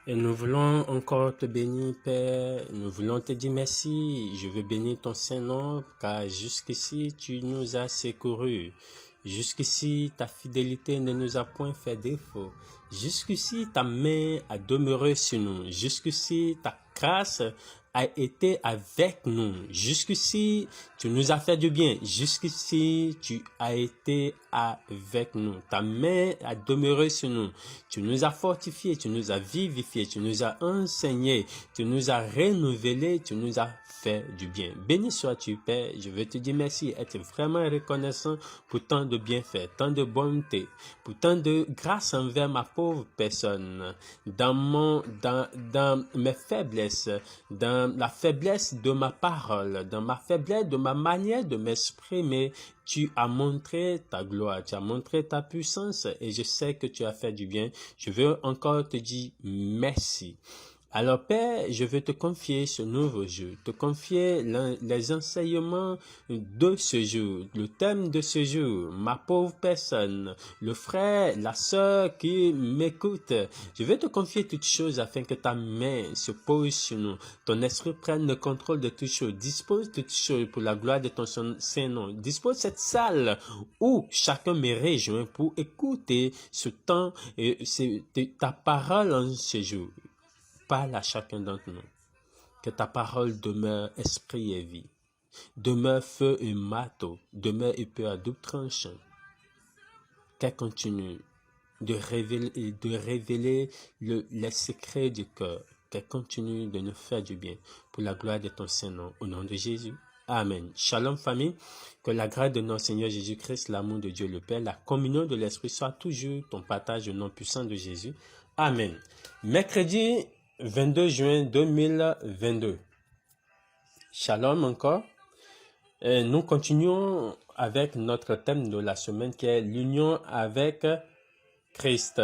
Et nous voulons encore te bénir, Père. Nous voulons te dire merci. Je veux bénir ton Saint-Nom, car jusqu'ici, tu nous as secourus. Jusqu'ici, ta fidélité ne nous a point fait défaut. Jusqu'ici, ta main a demeuré sur nous. Jusqu'ici, ta grâce a été avec nous. Jusqu'ici, tu nous as fait du bien. Jusqu'ici, tu as été avec nous. Ta main a demeuré sur nous. Tu nous as fortifiés, tu nous as vivifiés, tu nous as enseignés, tu nous as renouvelés, tu nous as fait du bien. Béni sois-tu, Père. Je veux te dire merci, être vraiment reconnaissant pour tant de bienfaits, tant de bonté, pour tant de grâce envers ma pauvre personne, dans mes faiblesses, dans la faiblesse de ma parole, dans ma faiblesse de ma manière de m'exprimer. Tu as montré ta gloire, tu as montré ta puissance et je sais que tu as fait du bien. Je veux encore te dire merci. Alors Père, je veux te confier ce nouveau jour, te confier les enseignements de ce jour, le thème de ce jour, ma pauvre personne, le frère, la sœur qui m'écoute. Je veux te confier toutes choses afin que ta main se pose sur nous, ton esprit prenne le contrôle de toutes choses, dispose toutes choses pour la gloire de ton Saint-Nom, dispose cette salle où chacun me rejoint pour écouter ce temps et ta parole en ce jour. Parle à chacun d'entre nous. Que ta parole demeure esprit et vie. Demeure feu et marteau. Demeure épée à double tranchant. Qu'elle continue de révéler les secrets du cœur. Qu'elle continue de nous faire du bien. Pour la gloire de ton Saint-Nom. Au nom de Jésus. Amen. Shalom famille. Que la grâce de notre Seigneur Jésus-Christ, l'amour de Dieu le Père, la communion de l'Esprit soit toujours ton partage au nom puissant de Jésus. Amen. Mercredi 22 juin 2022. Shalom encore. Et nous continuons avec notre thème de la semaine qui est l'union avec Christ.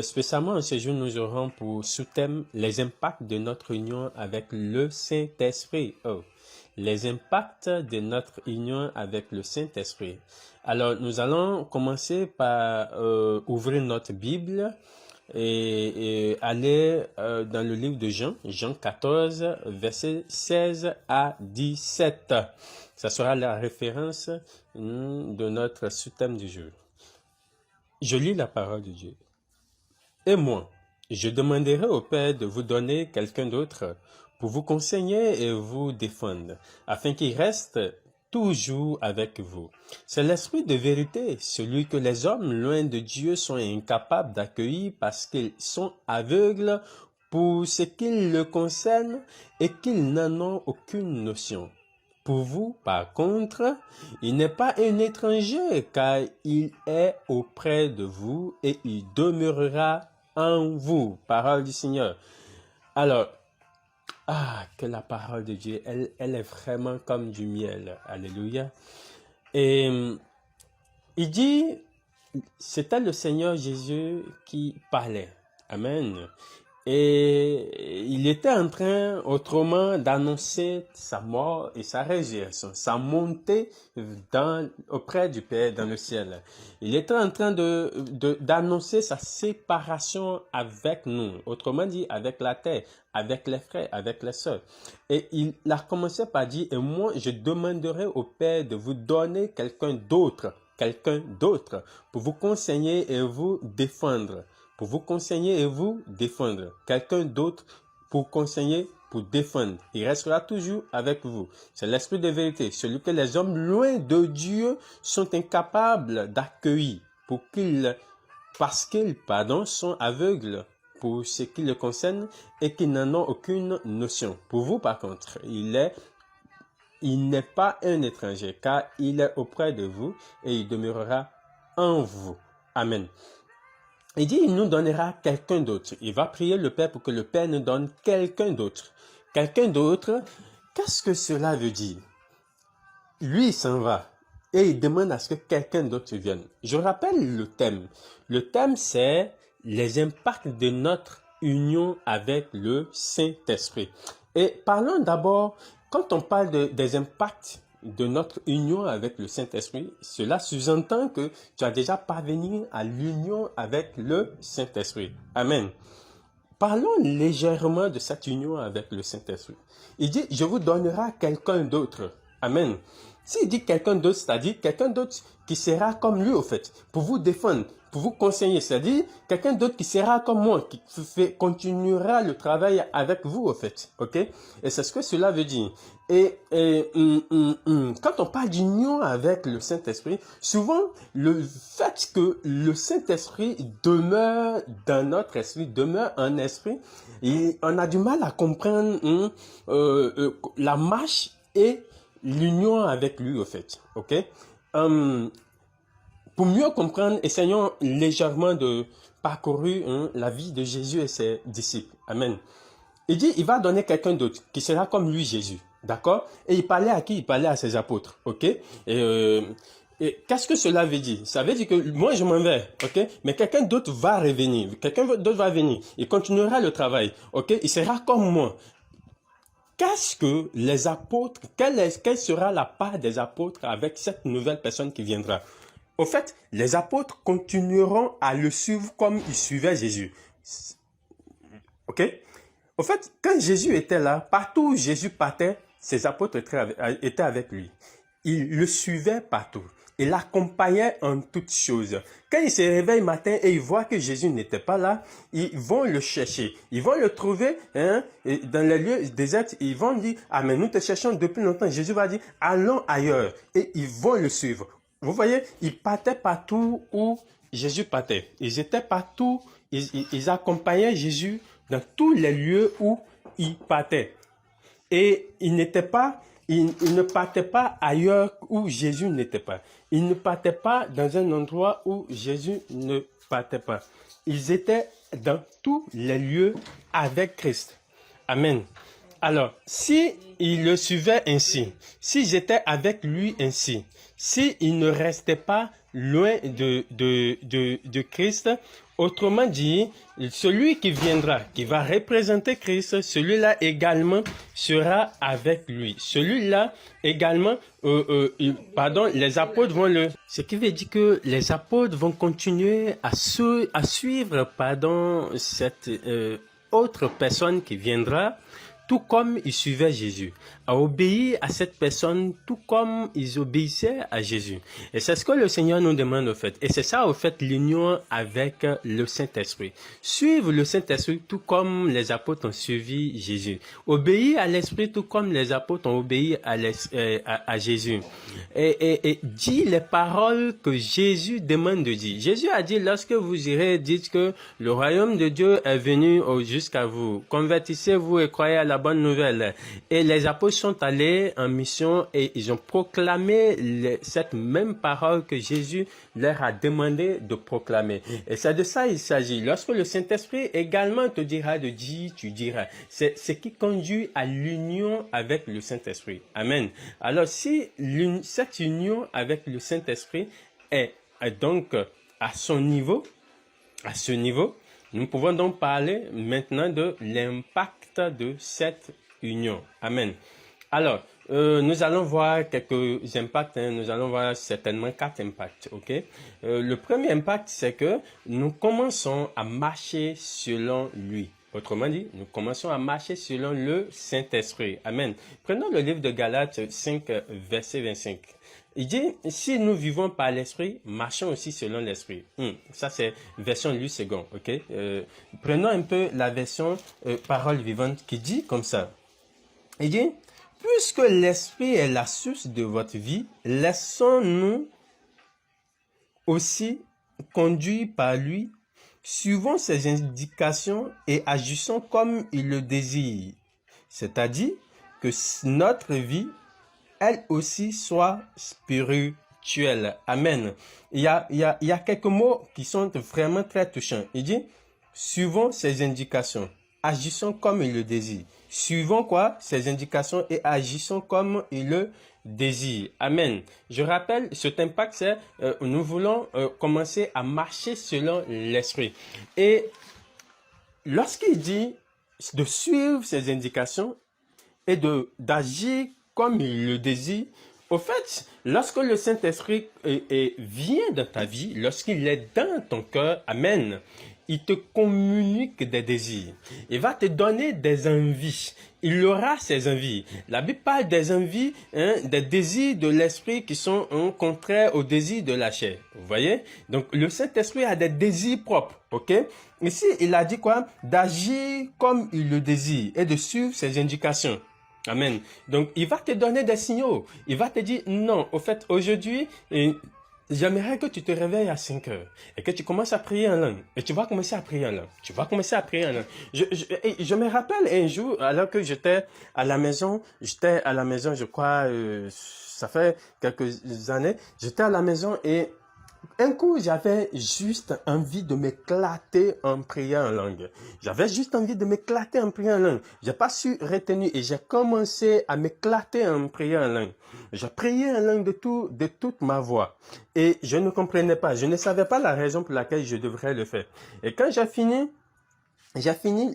Spécialement en ce jour, nous aurons pour sous-thème les impacts de notre union avec le Saint-Esprit. Les impacts de notre union avec le Saint-Esprit. Alors, nous allons commencer par ouvrir notre Bible et aller dans le livre de Jean, Jean 14, versets 16 à 17. Ça sera la référence de notre sous-thème du jour. Je lis la parole de Dieu. Et moi, je demanderai au Père de vous donner quelqu'un d'autre pour vous conseiller et vous défendre, afin qu'il reste toujours avec vous. C'est l'esprit de vérité, celui que les hommes loin de Dieu sont incapables d'accueillir parce qu'ils sont aveugles pour ce qui le concerne et qu'ils n'en ont aucune notion. Pour vous, par contre, il n'est pas un étranger car il est auprès de vous et il demeurera en vous. Parole du Seigneur. Alors, que la parole de Dieu, elle est vraiment comme du miel. Alléluia. Et il dit, c'était le Seigneur Jésus qui parlait. Amen. Et il était en train, autrement, d'annoncer sa mort et sa résurrection, sa montée auprès du Père dans le ciel. Il était en train d'annoncer sa séparation avec nous, autrement dit, avec la terre, avec les frères, avec les sœurs. Et il a commencé par dire, et moi, je demanderai au Père de vous donner quelqu'un d'autre pour vous conseiller et vous défendre. Pour vous conseiller et vous défendre. Quelqu'un d'autre pour conseiller, pour défendre. Il restera toujours avec vous. C'est l'esprit de vérité, celui que les hommes loin de Dieu sont incapables d'accueillir parce qu'ils sont aveugles pour ce qui le concerne et qu'ils n'en ont aucune notion. Pour vous, par contre, il n'est pas un étranger car il est auprès de vous et il demeurera en vous. Amen. Il dit, il nous donnera quelqu'un d'autre. Il va prier le Père pour que le Père nous donne quelqu'un d'autre. Quelqu'un d'autre, qu'est-ce que cela veut dire? Lui, il s'en va et il demande à ce que quelqu'un d'autre vienne. Je rappelle le thème. Le thème, c'est les impacts de notre union avec le Saint-Esprit. Et parlons d'abord, quand on parle des impacts de notre union avec le Saint-Esprit, cela sous-entend que tu as déjà parvenu à l'union avec le Saint-Esprit. Amen. parlons légèrement de cette union avec le Saint-Esprit. Il dit, je vous donnerai quelqu'un d'autre. Amen. S'il dit quelqu'un d'autre, c'est-à-dire quelqu'un d'autre qui sera comme lui, au fait, pour vous défendre, pour vous conseiller, c'est-à-dire quelqu'un d'autre qui sera comme moi, qui continuera le travail avec vous, au fait. Ok? Et c'est ce que cela veut dire. Quand on parle d'union avec le Saint-Esprit, souvent, le fait que le Saint-Esprit demeure dans notre esprit, demeure un esprit, et on a du mal à comprendre la marche et l'union avec lui, au fait. Ok? Pour mieux comprendre, essayons légèrement de parcourir la vie de Jésus et ses disciples. Amen. Il dit, il va donner quelqu'un d'autre qui sera comme lui, Jésus. D'accord? Et il parlait à qui? Il parlait à ses apôtres. Ok? Et qu'est-ce que cela veut dire? Ça veut dire que moi, je m'en vais. Ok? Mais quelqu'un d'autre va revenir. Quelqu'un d'autre va venir. Il continuera le travail. Ok? Il sera comme moi. Qu'est-ce que les apôtres, quelle sera la part des apôtres avec cette nouvelle personne qui viendra? Au fait, les apôtres continueront à le suivre comme ils suivaient Jésus. Ok? Au fait, quand Jésus était là, partout où Jésus partait, ses apôtres étaient avec lui. Ils le suivaient partout. Ils l'accompagnaient en toutes choses. Quand ils se réveillent le matin et ils voient que Jésus n'était pas là, ils vont le chercher. Ils vont le trouver dans les lieux déserts. Ils vont dire, ah mais nous te cherchons depuis longtemps. Jésus va dire, allons ailleurs. Et ils vont le suivre. Vous voyez, ils partaient partout où Jésus partait. Ils étaient partout, ils accompagnaient Jésus dans tous les lieux où il partait. Et il ne partait pas ailleurs où Jésus n'était pas. Il ne partait pas dans un endroit où Jésus ne partait pas. Ils étaient dans tous les lieux avec Christ. Amen. Alors, si ils le suivaient ainsi, s'ils étaient avec lui ainsi, s'ils ne restaient pas loin de Christ, autrement dit, celui qui viendra, qui va représenter Christ, celui-là également sera avec lui. Celui-là également, les apôtres vont le... Ce qui veut dire que les apôtres vont continuer à suivre, cette autre personne qui viendra, tout comme ils suivaient Jésus, à obéir à cette personne, tout comme ils obéissaient à Jésus. Et c'est ce que le Seigneur nous demande au fait. Et c'est ça au fait l'union avec le Saint-Esprit. Suivre le Saint-Esprit tout comme les apôtres ont suivi Jésus. Obéir à l'Esprit tout comme les apôtres ont obéi à Jésus. Et dire les paroles que Jésus demande de dire. Jésus a dit, lorsque vous irez, dites que le royaume de Dieu est venu jusqu'à vous. Convertissez-vous et croyez à la bonne nouvelle. Et les apôtres sont allés en mission et ils ont proclamé cette même parole que Jésus leur a demandé de proclamer. Et c'est de ça il s'agit. Lorsque le Saint-Esprit également te dira de dire, tu diras. C'est ce qui conduit à l'union avec le Saint-Esprit. Amen. Alors si cette union avec le Saint-Esprit est donc à ce niveau, nous pouvons donc parler maintenant de l'impact de cette union. Amen. Alors, nous allons voir quelques impacts. Nous allons voir certainement 4 impacts. Ok. Le premier impact, c'est que nous commençons à marcher selon lui. Autrement dit, nous commençons à marcher selon le Saint-Esprit. Amen. Prenons le livre de Galates 5, verset 25. Il dit, si nous vivons par l'Esprit, marchons aussi selon l'Esprit. Ça, c'est version Louis II. Okay? Prenons un peu la version Parole vivante qui dit comme ça. Il dit, puisque l'Esprit est la source de votre vie, laissons-nous aussi conduire par lui, suivons ses indications et agissons comme il le désire. C'est-à-dire que notre vie elle aussi soit spirituelle. Amen. Il y a quelques mots qui sont vraiment très touchants. Il dit, suivons ses indications, agissons comme il le désire. Suivons quoi? Ses indications et agissons comme il le désire. Amen. Je rappelle, cet impact, c'est nous voulons commencer à marcher selon l'Esprit. Et lorsqu'il dit de suivre ses indications et d'agir comme il le désire. Au fait, lorsque le Saint-Esprit vient dans ta vie, lorsqu'il est dans ton cœur, amen, il te communique des désirs. Il va te donner des envies. Il aura ces envies. La Bible parle des envies, des désirs de l'esprit qui sont contraires aux désirs de la chair. Vous voyez? Donc, le Saint-Esprit a des désirs propres. Ok? Ici, il a dit quoi? D'agir comme il le désire et de suivre ses indications. Amen. Donc, il va te donner des signaux. Il va te dire, non, au fait, aujourd'hui, j'aimerais que tu te réveilles à 5 heures et que tu commences à prier en langue. Et tu vas commencer à prier en langue. Tu vas commencer à prier en langue. Je me rappelle un jour, alors que j'étais à la maison, je crois, ça fait quelques années, j'étais à la maison et un coup, j'avais juste envie de m'éclater en priant en langue. J'avais juste envie de m'éclater en priant en langue. J'ai pas su retenir et j'ai commencé à m'éclater en priant en langue. Je priais en langue de toute ma voix. Et je ne comprenais pas, je ne savais pas la raison pour laquelle je devrais le faire. Et quand j'ai fini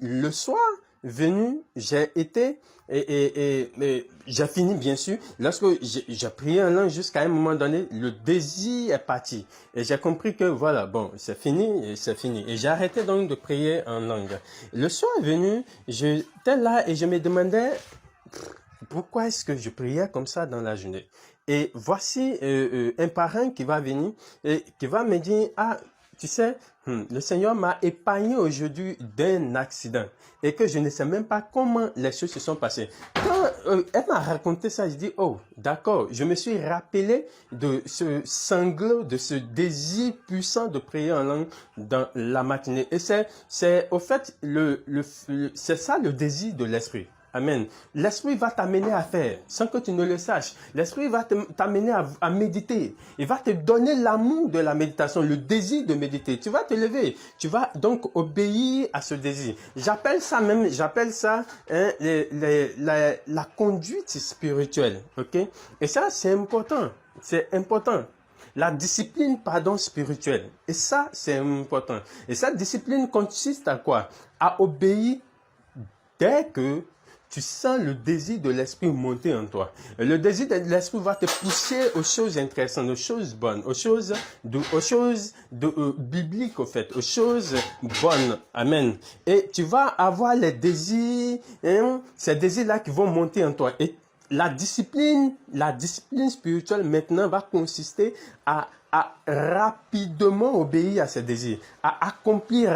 le soir venu, j'ai été j'ai fini bien sûr. Lorsque j'ai prié en langue jusqu'à un moment donné, le désir est parti et j'ai compris que voilà, bon, c'est fini. Et j'ai arrêté donc de prier en langue. Le soir venu, j'étais là et je me demandais pourquoi est-ce que je priais comme ça dans la journée. Et voici un parent qui va venir et qui va me dire, ah, tu sais, le Seigneur m'a épargné aujourd'hui d'un accident et que je ne sais même pas comment les choses se sont passées. Quand elle m'a raconté ça, je dis, oh, d'accord, je me suis rappelé de ce sanglot, de ce désir puissant de prier en langue dans la matinée. Et c'est au fait, c'est ça le désir de l'esprit. Amen. L'esprit va t'amener à faire sans que tu ne le saches. L'esprit va t'amener à méditer. Il va te donner l'amour de la méditation, le désir de méditer. Tu vas te lever. Tu vas donc obéir à ce désir. J'appelle ça la conduite spirituelle. Ok? Et ça, c'est important. C'est important. La discipline, spirituelle. Et ça, c'est important. Et cette discipline consiste à quoi? À obéir dès que tu sens le désir de l'esprit monter en toi. Et le désir de l'esprit va te pousser aux choses intéressantes, aux choses bonnes, aux choses bibliques, au fait, aux choses bonnes. Amen. Et tu vas avoir les désirs, ces désirs-là qui vont monter en toi. Et la discipline spirituelle maintenant va consister à rapidement obéir à ces désirs, à accomplir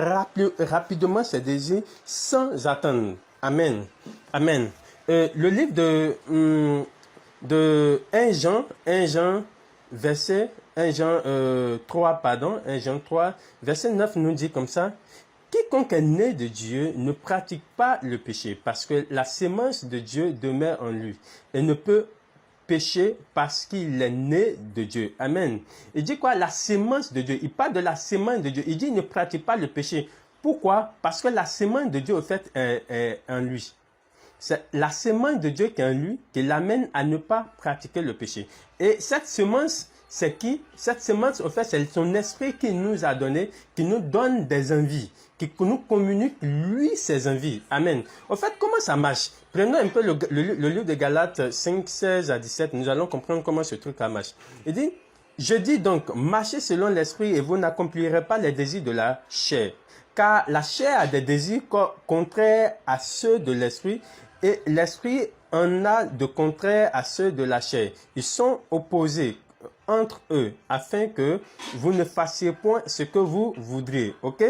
rapidement ces désirs sans attendre. Amen. Amen. Le livre de 1 Jean, verset 3, verset 9 nous dit comme ça: quiconque est né de Dieu ne pratique pas le péché, parce que la sémence de Dieu demeure en lui et ne peut pécher parce qu'il est né de Dieu. Amen. Il dit quoi? La sémence de Dieu. Il parle de la sémence de Dieu. Il dit il ne pratique pas le péché. Pourquoi? Parce que la sémence de Dieu, au fait, est en lui. C'est la sémence de Dieu qui est en lui qui l'amène à ne pas pratiquer le péché. Et cette sémence, c'est qui? Cette sémence, au fait, c'est son esprit qui nous a donné, qui nous donne des envies, qui nous communique, lui, ses envies. Amen. Au fait, comment ça marche? Prenons un peu le livre de Galates 5, 16 à 17. Nous allons comprendre comment ce truc marche. Il dit, je dis donc, marchez selon l'esprit et vous n'accomplirez pas les désirs de la chair. Car la chair a des désirs contraires à ceux de l'esprit et l'esprit en a de contraires à ceux de la chair. Ils sont opposés entre eux afin que vous ne fassiez point ce que vous voudriez. Ok?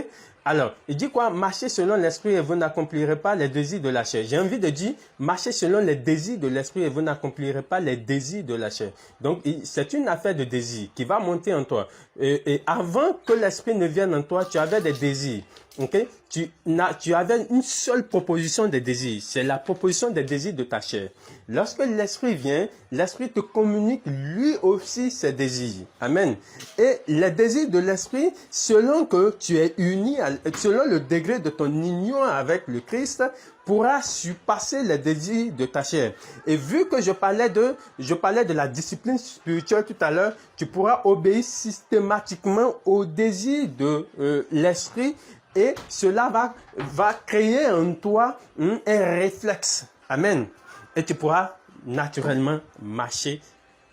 Alors, il dit quoi? Marchez selon l'esprit et vous n'accomplirez pas les désirs de la chair. J'ai envie de dire, marchez selon les désirs de l'esprit et vous n'accomplirez pas les désirs de la chair. Donc, c'est une affaire de désir qui va monter en toi. Et avant que l'esprit ne vienne en toi, tu avais des désirs. Okay? Tu avais une seule proposition de désir. C'est la proposition des désirs de ta chair. Lorsque l'esprit vient, l'esprit te communique lui aussi ses désirs. Amen. Et les désirs de l'esprit, selon que tu es uni, selon le degré de ton union avec le Christ, pourra surpasser les désirs de ta chair. Et vu que je parlais de la discipline spirituelle tout à l'heure, tu pourras obéir systématiquement aux désirs de l'esprit. Et cela va créer en toi un réflexe. Amen. Et tu pourras naturellement marcher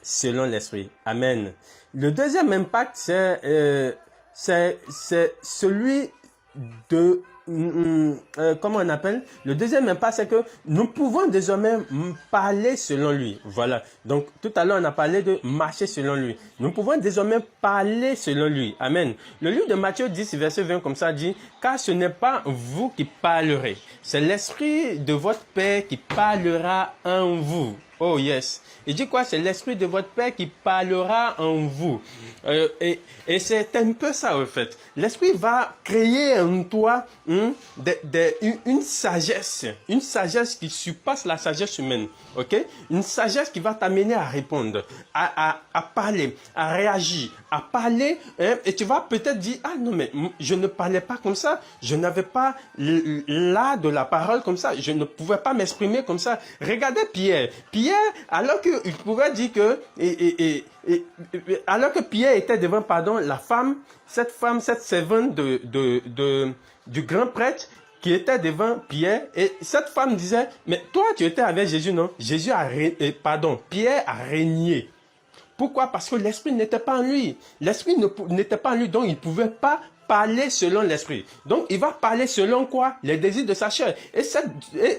selon l'esprit. Amen. Le deuxième impact, c'est celui comment on appelle? Le deuxième impact, c'est que nous pouvons désormais parler selon lui. Voilà. Donc, tout à l'heure, on a parlé de marcher selon lui. Nous pouvons désormais parler selon lui. Amen. Le livre de Matthieu 10, verset 20, comme ça, dit, car ce n'est pas vous qui parlerez. C'est l'Esprit de votre Père qui parlera en vous. Oh yes. Il dit quoi? C'est l'Esprit de votre Père qui parlera en vous. Et c'est un peu ça, en fait. L'Esprit va créer en toi une sagesse qui surpasse la sagesse humaine. Ok? Une sagesse qui va t'amener à répondre, à parler, à réagir, à parler. Et tu vas peut-être dire, ah non, mais je ne parlais pas comme ça. Je n'avais pas l'art de la parole comme ça. Je ne pouvais pas m'exprimer comme ça. Regardez Pierre. Pierre, alors qu'il pouvait dire que, alors que Pierre était devant, la femme, cette servante du grand prêtre qui était devant Pierre, et cette femme disait, mais toi tu étais avec Jésus, non? Pierre a régné. Pourquoi? Parce que l'esprit n'était pas en lui. L'esprit n'était pas en lui, donc il ne pouvait pas parler selon l'esprit. Donc, il va parler selon quoi? Les désirs de sa chair. Et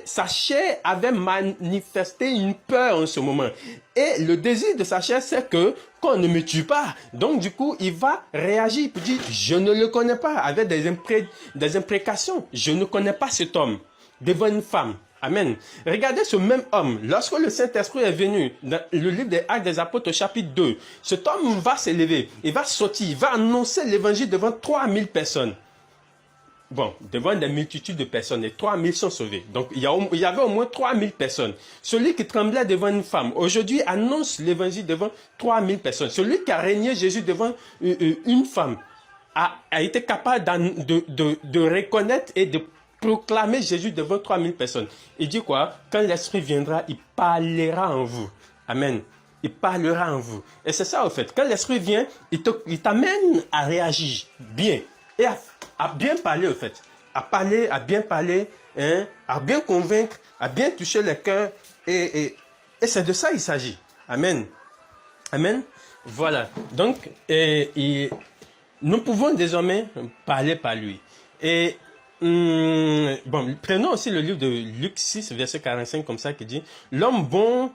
sa chair avait manifesté une peur en ce moment. Et le désir de sa chair, c'est que qu'on ne me tue pas. Donc, du coup, il va réagir. Il peut dire, je ne le connais pas, avec des imprécations. Je ne connais pas cet homme devant une femme. Amen. Regardez ce même homme, lorsque le Saint-Esprit est venu, dans le livre des Actes des Apôtres, chapitre 2, cet homme va s'élever, il va sortir, il va annoncer l'évangile devant 3000 personnes. Bon, devant des multitudes de personnes, et 3000 sont sauvés. Donc, il y avait au moins 3000 personnes. Celui qui tremblait devant une femme, aujourd'hui annonce l'évangile devant 3000 personnes. Celui qui a régné Jésus devant une femme, a été capable de reconnaître et de proclamer Jésus devant 3000 personnes. Il dit quoi? Quand l'Esprit viendra, il parlera en vous. Amen. Il parlera en vous. Et c'est ça, au fait. Quand l'Esprit vient, il t'amène à réagir bien. Et à bien parler, au fait. À bien parler, hein, à bien convaincre, à bien toucher les cœurs. Et c'est de ça qu'il s'agit. Amen. Amen. Voilà. Donc, nous pouvons désormais parler par lui. Et bon, prenons aussi le livre de Luc 6, verset 45, comme ça, qui dit, l'homme bon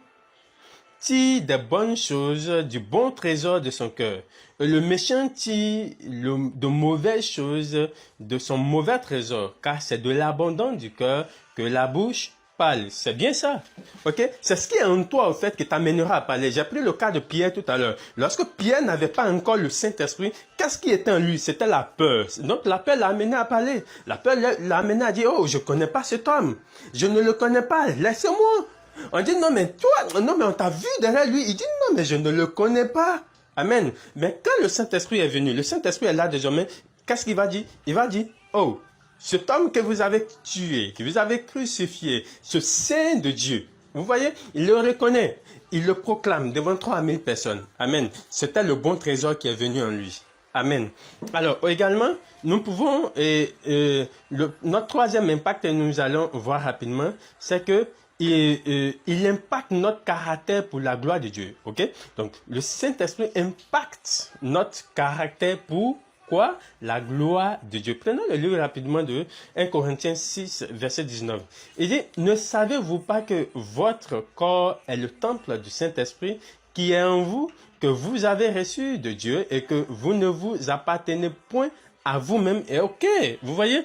tire des bonnes choses du bon trésor de son cœur. Et le méchant tire de mauvaises choses de son mauvais trésor, car c'est de l'abondance du cœur que la bouche parle. C'est bien ça. Ok? C'est ce qui est en toi, au fait, qui t'amènera à parler. J'ai pris le cas de Pierre tout à l'heure. Lorsque Pierre n'avait pas encore le Saint-Esprit, qu'est-ce qui était en lui? C'était la peur. Donc la peur l'a amené à parler. La peur l'a amené à dire, oh, je ne connais pas cet homme. Je ne le connais pas. Laissez-moi. On dit, non, mais toi, non, mais on t'a vu derrière lui. Il dit, non, mais je ne le connais pas. Amen. Mais quand le Saint-Esprit est venu, le Saint-Esprit est là désormais, qu'est-ce qu'il va dire? Il va dire, oh, cet homme que vous avez tué, que vous avez crucifié, ce Saint de Dieu, vous voyez, il le reconnaît, il le proclame devant 3000 personnes. Amen. C'était le bon trésor qui est venu en lui. Amen. Alors, également, nous pouvons, notre troisième impact, et nous allons voir rapidement, c'est que il impacte notre caractère pour la gloire de Dieu. Ok? Donc, le Saint-Esprit impacte notre caractère pour quoi? La gloire de Dieu. Prenons le livre rapidement de 1 Corinthiens 6, verset 19. Il dit, ne savez-vous pas que votre corps est le temple du Saint-Esprit qui est en vous, que vous avez reçu de Dieu et que vous ne vous appartenez point à vous-même. Et ok, vous voyez,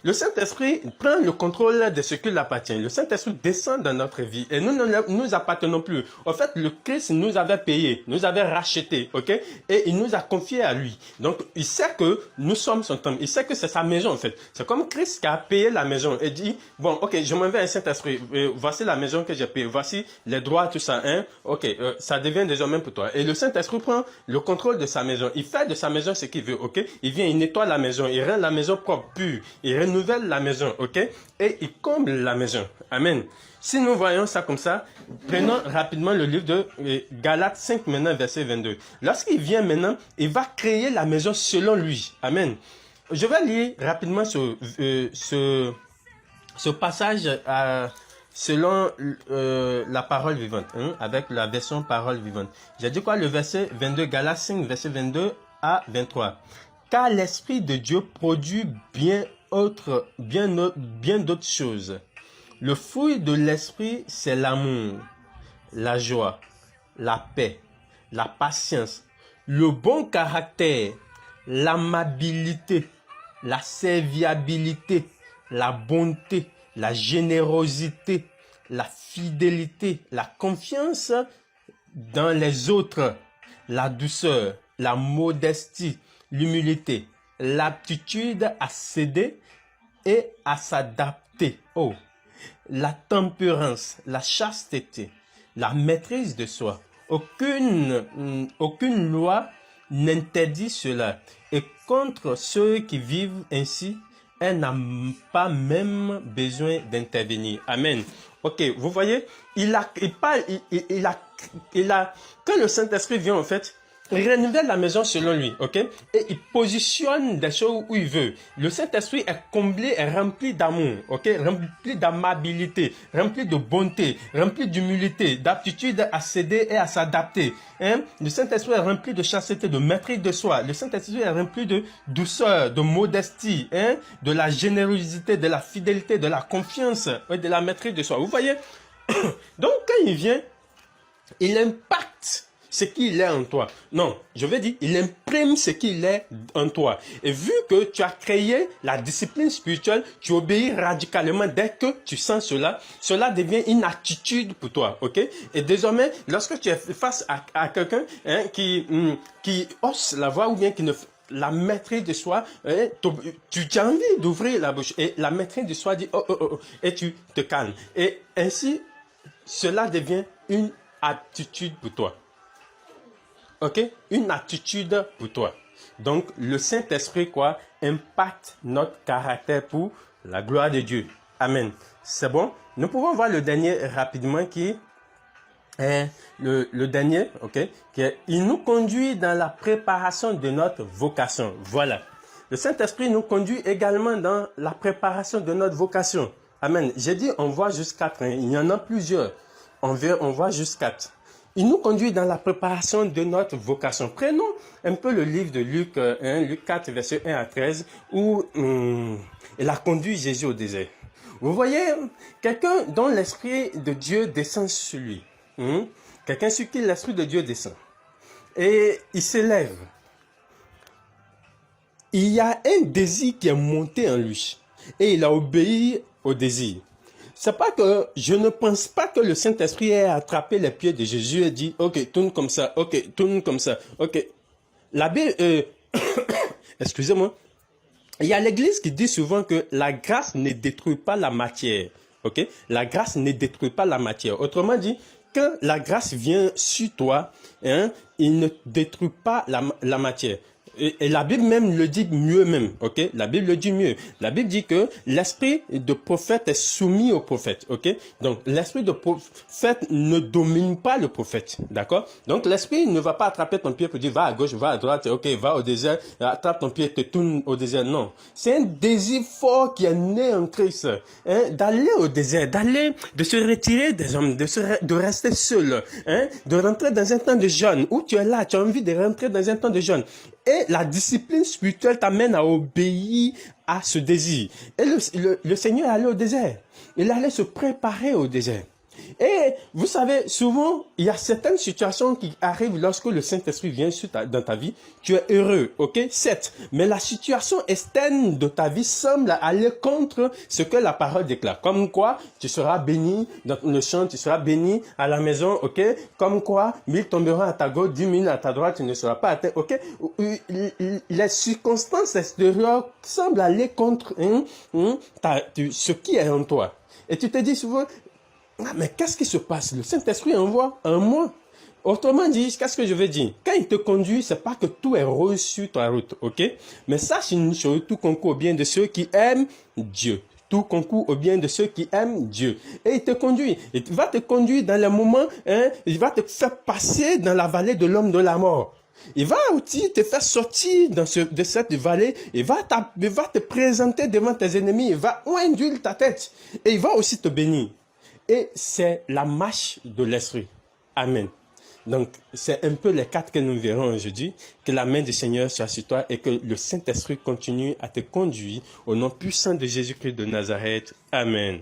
le Saint-Esprit prend le contrôle de ce qui lui appartient. Le Saint-Esprit descend dans notre vie et nous ne nous appartenons plus. En fait, le Christ nous avait payé, nous avait racheté, ok, et il nous a confié à lui. Donc, il sait que nous sommes son temple. Il sait que c'est sa maison, en fait. C'est comme Christ qui a payé la maison et dit, bon, ok, je m'en vais à un Saint-Esprit. Voici la maison que j'ai payée. Voici les droits, tout ça, hein. Ok, ça devient désormais pour toi. Et le Saint-Esprit prend le contrôle de sa maison. Il fait de sa maison ce qu'il veut, ok. Il vient, il nettoie la maison, il rend la maison propre, pure, il renouvelle la maison, ok, et il comble la maison. Amen. Si nous voyons ça comme ça, prenons rapidement le livre de Galates 5 maintenant, verset 22. Lorsqu'il vient maintenant, il va créer la maison selon lui. Amen. Je vais lire rapidement ce passage selon la parole vivante, hein, avec la version parole vivante. J'ai dit quoi? Le verset 22, Galates 5, verset 22 à 23. Car l'Esprit de Dieu produit bien bien d'autres choses. Le fruit de l'esprit, c'est l'amour, la joie, la paix, la patience, le bon caractère, l'amabilité, la serviabilité, la bonté, la générosité, la fidélité, la confiance dans les autres, la douceur, la modestie, l'humilité, l'aptitude à céder et à s'adapter. Oh, la tempérance, la chasteté, la maîtrise de soi. Aucune loi n'interdit cela. Et contre ceux qui vivent ainsi, elle n'a pas même besoin d'intervenir. Amen. Ok, vous voyez, quand le Saint-Esprit vient en fait, il renouvelle la maison selon lui, ok? Et il positionne des choses où il veut. Le Saint-Esprit est comblé, est rempli d'amour, ok? Rempli d'amabilité, rempli de bonté, rempli d'humilité, d'aptitude à céder et à s'adapter. Hein? Le Saint-Esprit est rempli de chasteté, de maîtrise de soi. Le Saint-Esprit est rempli de douceur, de modestie, hein? De la générosité, de la fidélité, de la confiance, ouais, de la maîtrise de soi. Vous voyez? Donc, quand il vient, il impacte ce qu'il est en toi. Non, je veux dire, il imprime ce qu'il est en toi. Et vu que tu as créé la discipline spirituelle, tu obéis radicalement dès que tu sens cela. Cela devient une attitude pour toi, ok? Et désormais, lorsque tu es face à quelqu'un hein, qui hausse la voix ou bien qui ne la maîtrise de soi, hein, tu as envie d'ouvrir la bouche et la maîtrise de soi dit oh, et tu te calmes. Et ainsi, cela devient une attitude pour toi. Ok? Une attitude pour toi. Donc, le Saint-Esprit, impacte notre caractère pour la gloire de Dieu. Amen. C'est bon? Nous pouvons voir le dernier rapidement qui est le dernier, ok? Il nous conduit dans la préparation de notre vocation. Voilà. Le Saint-Esprit nous conduit également dans la préparation de notre vocation. Amen. J'ai dit, on voit juste 4. Hein. Il y en a plusieurs. On voit juste 4. Il nous conduit dans la préparation de notre vocation. Prenons un peu le livre de Luc, Luc 4, verset 1 à 13, où il a conduit Jésus au désert. Vous voyez, quelqu'un dont l'Esprit de Dieu descend sur lui. Quelqu'un sur qui l'Esprit de Dieu descend. Et il s'élève. Il y a un désir qui est monté en lui. Et il a obéi au désir. C'est pas que je ne pense pas que le Saint-Esprit ait attrapé les pieds de Jésus et dit ok, tourne comme ça, ok, tourne comme ça, ok. La Bible, excusez-moi, il y a l'Église qui dit souvent que la grâce ne détruit pas la matière, ok. La grâce ne détruit pas la matière. Autrement dit, quand la grâce vient sur toi, hein, il ne détruit pas la matière. Et la Bible même le dit mieux même, ok? La Bible le dit mieux. La Bible dit que l'esprit de prophète est soumis au prophète, ok? Donc, l'esprit de prophète ne domine pas le prophète, d'accord? Donc, l'esprit ne va pas attraper ton pied pour dire, va à gauche, va à droite, ok, va au désert, attrape ton pied, te tourne au désert. Non. C'est un désir fort qui est né en Christ, hein, d'aller au désert, de se retirer des hommes, de rester seul, hein, de rentrer dans un temps de jeûne, où tu es là, tu as envie de rentrer dans un temps de jeûne. Et la discipline spirituelle t'amène à obéir à ce désir. Et le Seigneur est allé au désert. Il allait se préparer au désert. Et vous savez, souvent, il y a certaines situations qui arrivent lorsque le Saint-Esprit vient dans ta vie. Tu es heureux, ok? Certes, mais la situation externe de ta vie semble aller contre ce que la parole déclare. Comme quoi, tu seras béni dans le champ, tu seras béni à la maison, ok? Comme quoi, 1000 tomberont à ta gauche, 10 000 à ta droite, tu ne seras pas atteint, ok? Les circonstances extérieures semblent aller contre ce qui est en toi. Et tu te dis souvent, ah, mais qu'est-ce qui se passe? Le Saint-Esprit envoie en moi. Autrement dit, qu'est-ce que je veux dire? Quand il te conduit, c'est pas que tout est rose sur ta route, ok? Mais sache une chose, tout concourt au bien de ceux qui aiment Dieu. Tout concourt au bien de ceux qui aiment Dieu. Et il te conduit. Il va te conduire dans les moments, il va te faire passer dans la vallée de l'homme de la mort. Il va aussi te faire sortir de cette vallée. Il va te présenter devant tes ennemis. Il va oindre ta tête. Et il va aussi te bénir. Et c'est la marche de l'esprit. Amen. Donc, c'est un peu les quatre que nous verrons aujourd'hui. Que la main du Seigneur soit sur toi et que le Saint-Esprit continue à te conduire au nom puissant de Jésus-Christ de Nazareth. Amen.